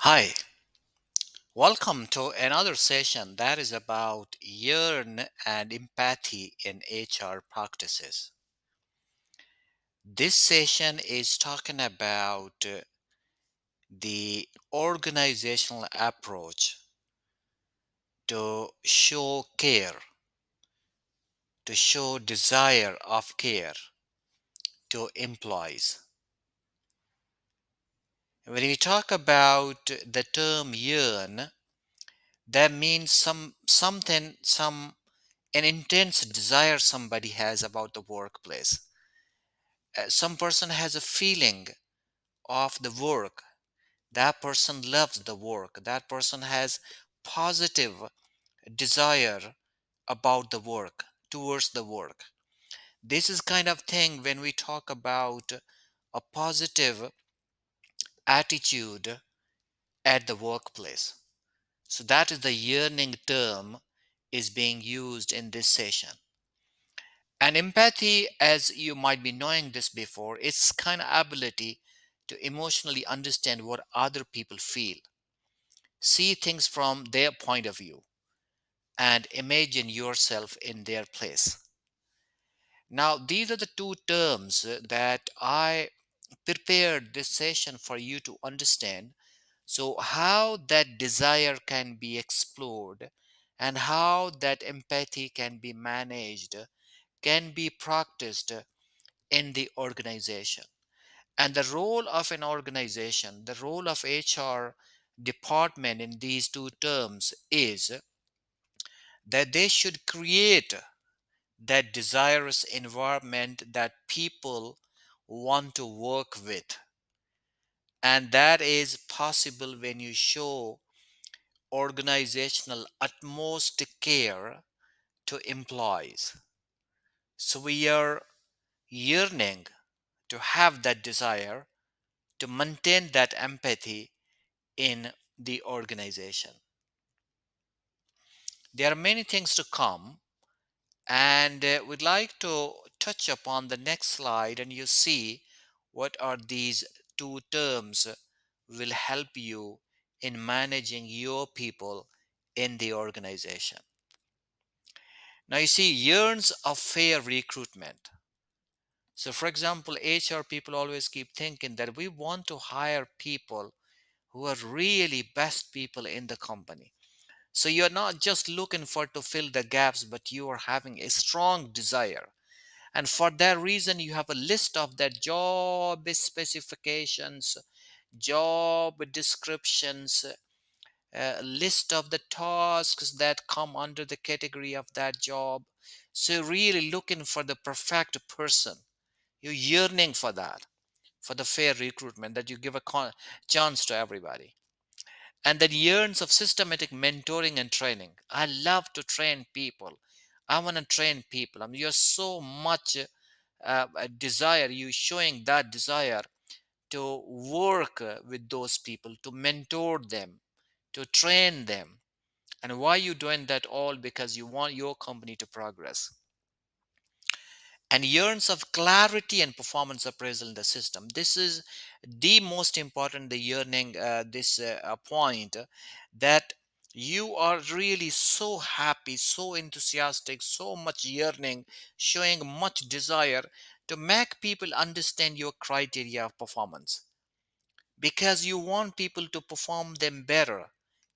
Hi, welcome to another session that is about yearn and empathy in HR practices. This session is talking about the organizational approach to show care, to show desire of care to employees. When we talk about the term yearn, that means something, an intense desire somebody has about the workplace. Some person has a feeling of the work. That person loves the work. That person has positive desire about the work, towards the work. This is kind of thing when we talk about a positive attitude at the workplace. So that is the yearning term is being used in this session. And empathy, as you might be knowing this before, it's kind of ability to emotionally understand what other people feel, see things from their point of view, and imagine yourself in their place. Now, these are the two terms that I prepared this session for you to understand. So, how that desire can be explored and how that empathy can be managed, can be practiced in the organization. And the role of an organization, the role of HR department in these two terms is that they should create that desirous environment that people want to work with. And that is possible when you show organizational utmost care to employees. So we are yearning to have that desire, to maintain that empathy in the organization. There are many things to come, and we'd like to touch upon the next slide, and you see what are these two terms will help you in managing your people in the organization. Now, you see, yearns of fair recruitment. So, for example, HR people always keep thinking that we want to hire people who are really best people in the company. So you're not just looking for to fill the gaps, but you are having a strong desire. And for that reason, you have a list of that job specifications, job descriptions, a list of the tasks that come under the category of that job. So really looking for the perfect person. You're yearning for that, for the fair recruitment, that you give a chance to everybody. And then years of systematic mentoring and training. I love to train people. I want to train people. I mean, you're so much a desire. You showing that desire to work with those people, to mentor them, to train them. And why you doing that all? Because you want your company to progress. And yearns of clarity and performance appraisal in the system. This is the most important, the yearning, this point that you are really so happy, so enthusiastic, so much yearning, showing much desire to make people understand your criteria of performance, because you want people to perform them better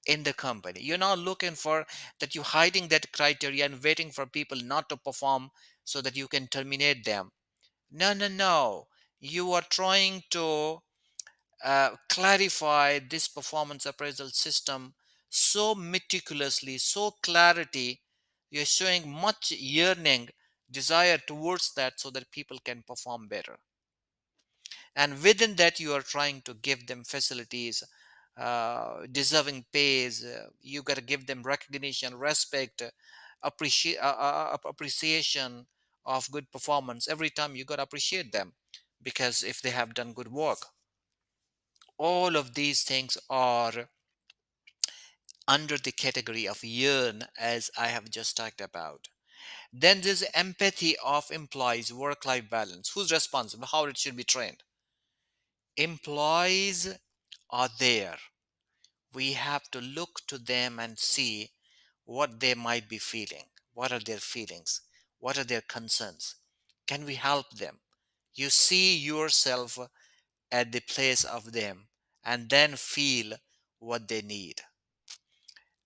in the company. You're not looking for that, you're hiding that criteria and waiting for people not to perform so that you can terminate them. No, no, no. You are trying to clarify this performance appraisal system so meticulously, so clarity. You're showing much yearning, desire towards that so that people can perform better. And within that, you are trying to give them facilities, deserving pays. You got to give them recognition, respect, appreciation of good performance. Every time you got to appreciate them, because if they have done good work, all of these things are under the category of yearn, as I have just talked about. Then there's empathy of employees, work-life balance. Who's responsible? How it should be trained? Employees are there. we have to look to them and see what they might be feeling. What are their feelings? What are their concerns? Can we help them? You see yourself at the place of them and then feel what they need.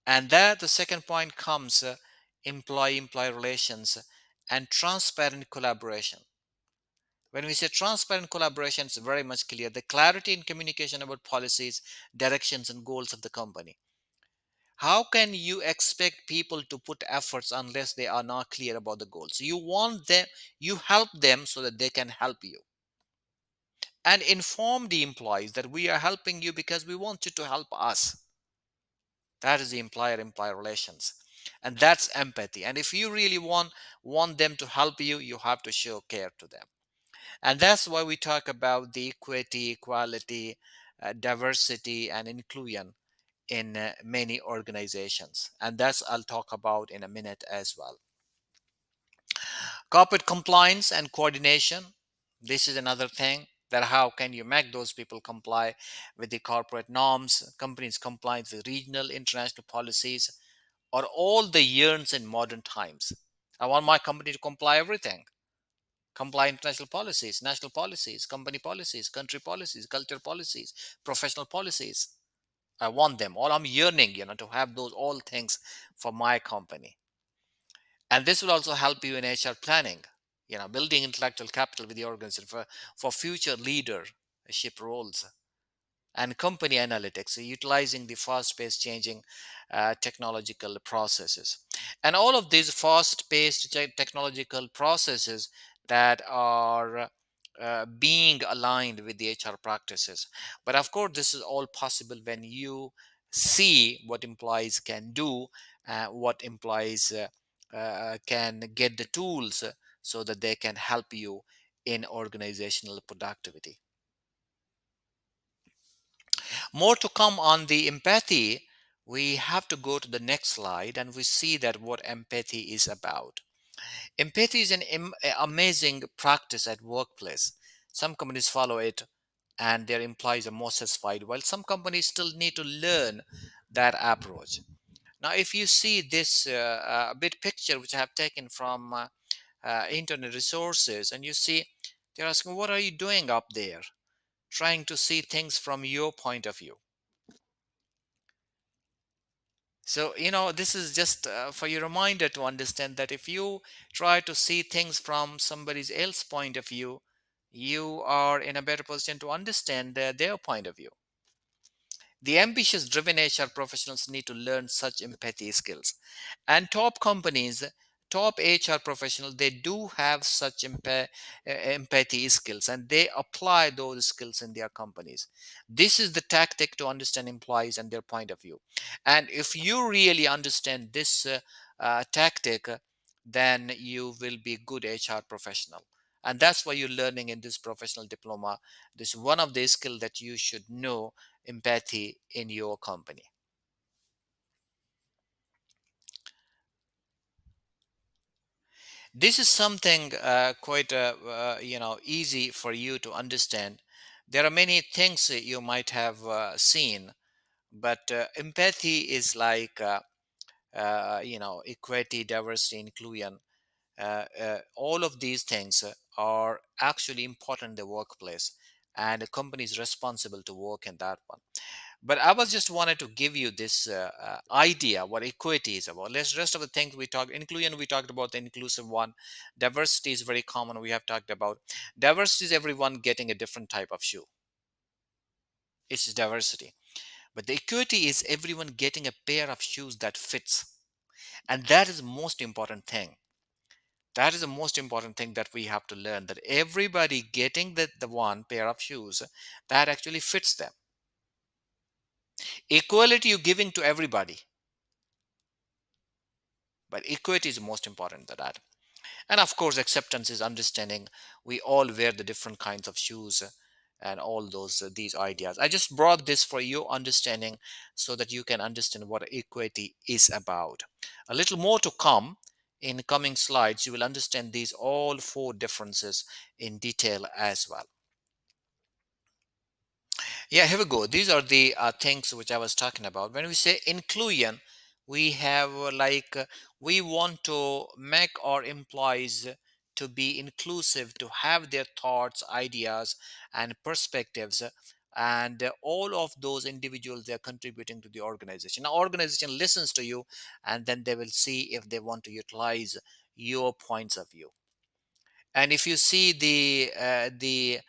And that the second point comes employee relations and transparent collaboration. When we say transparent collaboration, it's very much clear the clarity in communication about policies, directions, and goals of the company. How can you expect people to put efforts unless they are not clear about the goals? You want them, you help them so that they can help you. And inform the employees that we are helping you because we want you to help us. That is the employer-employee relations. And that's empathy. And if you really want them to help you, you have to show care to them. And that's why we talk about the equity, equality, diversity, and inclusion in many organizations. And that's I'll talk about in a minute as well. Corporate compliance and coordination. This is another thing, that how can you make those people comply with the corporate norms, companies compliance with regional, international policies, or all the yearns in modern times. I want my company to comply everything. Comply international policies, national policies, company policies, country policies, culture policies, professional policies. I want them all. I'm yearning, to have those all things for my company. And this will also help you in HR planning, building intellectual capital with the organization for future leadership roles and company analytics, utilizing the fast-paced changing technological processes. And all of these fast-paced technological processes that are being aligned with the HR practices. But of course, this is all possible when you see what employees can do, what employees can get the tools so that they can help you in organizational productivity. More to come on the empathy. We have to go to the next slide and we see that what empathy is about. Empathy is an amazing practice at workplace. Some companies follow it and their employees are more satisfied, while some companies still need to learn that approach. Now, if you see this bit picture, which I have taken from internet resources, and you see they're asking, what are you doing up there? Trying to see things from your point of view. So, this is just for your reminder to understand that if you try to see things from somebody else's point of view, you are in a better position to understand their point of view. The ambitious, driven HR professionals need to learn such empathy skills. And top companies, top HR professionals, they do have such empathy skills and they apply those skills in their companies. This is the tactic to understand employees and their point of view. And if you really understand this tactic, then you will be a good HR professional. And that's why you're learning in this professional diploma. This is one of the skills that you should know, empathy in your company. This is something quite easy for you to understand. There are many things that you might have seen, but empathy is like equity, diversity, inclusion. All of these things are actually important in the workplace, and the company is responsible to work in that one. But I was just wanted to give you this idea what equity is about. Let's rest of the things we talked, inclusion, we talked about the inclusive one. Diversity is very common. We have talked about diversity is everyone getting a different type of shoe. It's diversity. But the equity is everyone getting a pair of shoes that fits. And that is the most important thing. That is the most important thing that we have to learn, that everybody getting the one pair of shoes that actually fits them. Equality you're giving to everybody, but equity is most important than that. And of course, acceptance is understanding we all wear the different kinds of shoes and all those these ideas. I just brought this for your understanding so that you can understand what equity is about. A little more to come in coming slides. You will understand these all four differences in detail as well. Yeah, here we go. These are the things which I was talking about. When we say inclusion, we have we want to make our employees to be inclusive, to have their thoughts, ideas, and perspectives. And all of those individuals, they are contributing to the organization. Now, organization listens to you, and then they will see if they want to utilize your points of view. And if you see the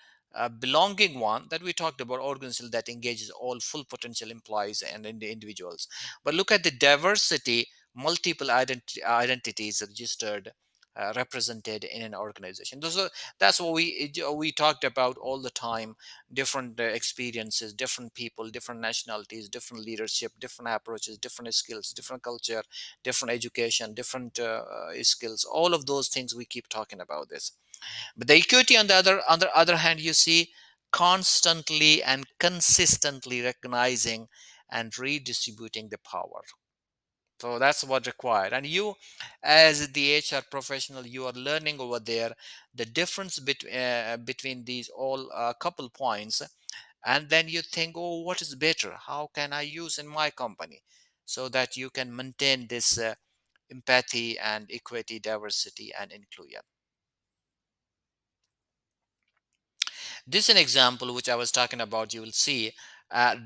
belonging one that we talked about, organization that engages all full potential employees and individuals. But look at the diversity, multiple identities registered, represented in an organization. That's what we talked about all the time. Different experiences, different people, different nationalities, different leadership, different approaches, different skills, different culture, different education, different skills. All of those things we keep talking about this. But the equity on the other hand, you see, constantly and consistently recognizing and redistributing the power. So that's what required. And you, as the HR professional, you are learning over there the difference between these all couple points, and then you think, oh, what is better? How can I use in my company so that you can maintain this empathy and equity, diversity, and inclusion? This is an example which I was talking about. You will see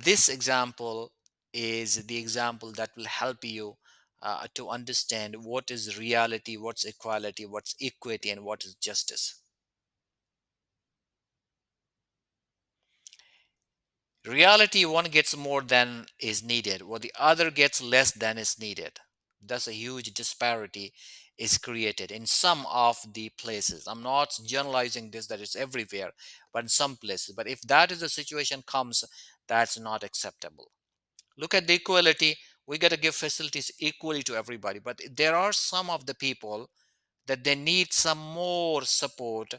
this example is the example that will help you to understand what is reality, what's equality, what's equity, and what is justice. Reality, one gets more than is needed, while the other gets less than is needed. Thus, a huge disparity is created in some of the places. I'm not generalizing this that it's everywhere, but in some places. But if that is the situation comes, that's not acceptable. Look at the equality. We got to give facilities equally to everybody. But there are some of the people that they need some more support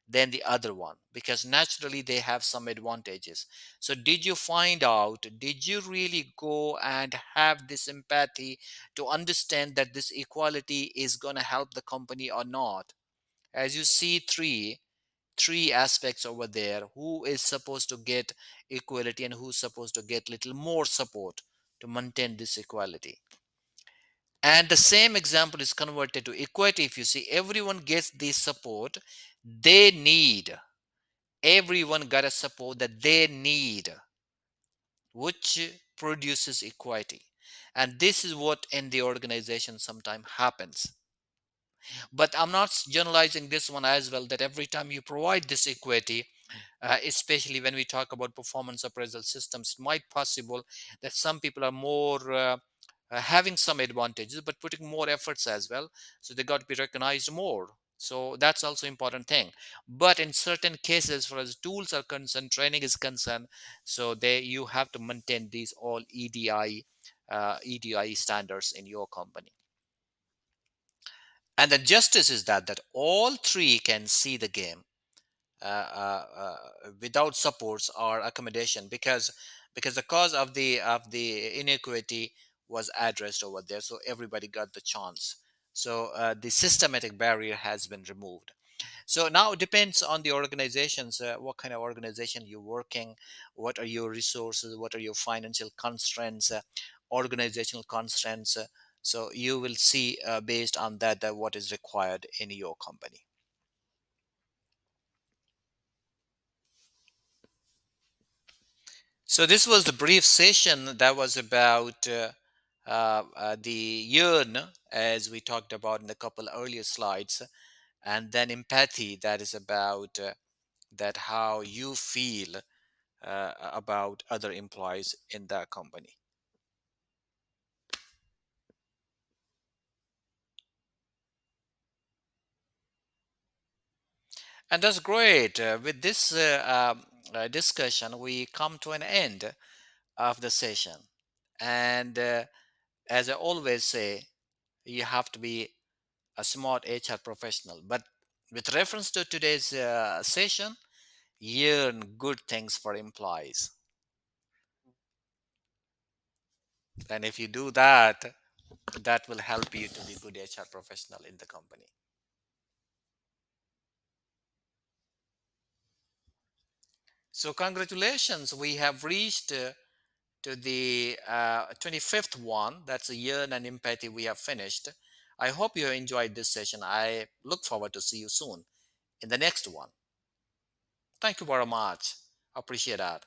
than the other one because naturally they have some advantages. So did you find out, did you really go and have this empathy to understand that this equality is going to help the company or not? As you see, three aspects over there: who is supposed to get equality and who's supposed to get little more support to maintain this equality. And the same example is converted to equity. If you see, everyone gets the support they need. Everyone got a support that they need, which produces equity. And this is what in the organization sometimes happens. But I'm not generalizing this one as well, that every time you provide this equity, especially when we talk about performance appraisal systems, it might possible that some people are more having some advantages but putting more efforts as well, so they got to be recognized more. So that's also important thing. But in certain cases, for as tools are concerned, training is concerned, so they you have to maintain these all EDI standards in your company. And the justice is that all three can see the game without supports or accommodation, because the cause of the inequity was addressed over there, so everybody got the chance. So the systematic barrier has been removed. So now it depends on the organizations, what kind of organization you're working, what are your resources, what are your financial constraints, organizational constraints. So you will see based on that what is required in your company. So this was the brief session that was about the yearn, as we talked about in a couple earlier slides, and then empathy, that is about that how you feel about other employees in that company. And that's great. With this discussion, we come to an end of the session. And as I always say, you have to be a smart HR professional. But with reference to today's session, yearn good things for employees. And if you do that, that will help you to be good HR professional in the company. So congratulations, we have reached to the 25th one. That's a yearn and empathy we have finished. I hope you enjoyed this session. I look forward to see you soon in the next one. Thank you very much. Appreciate that.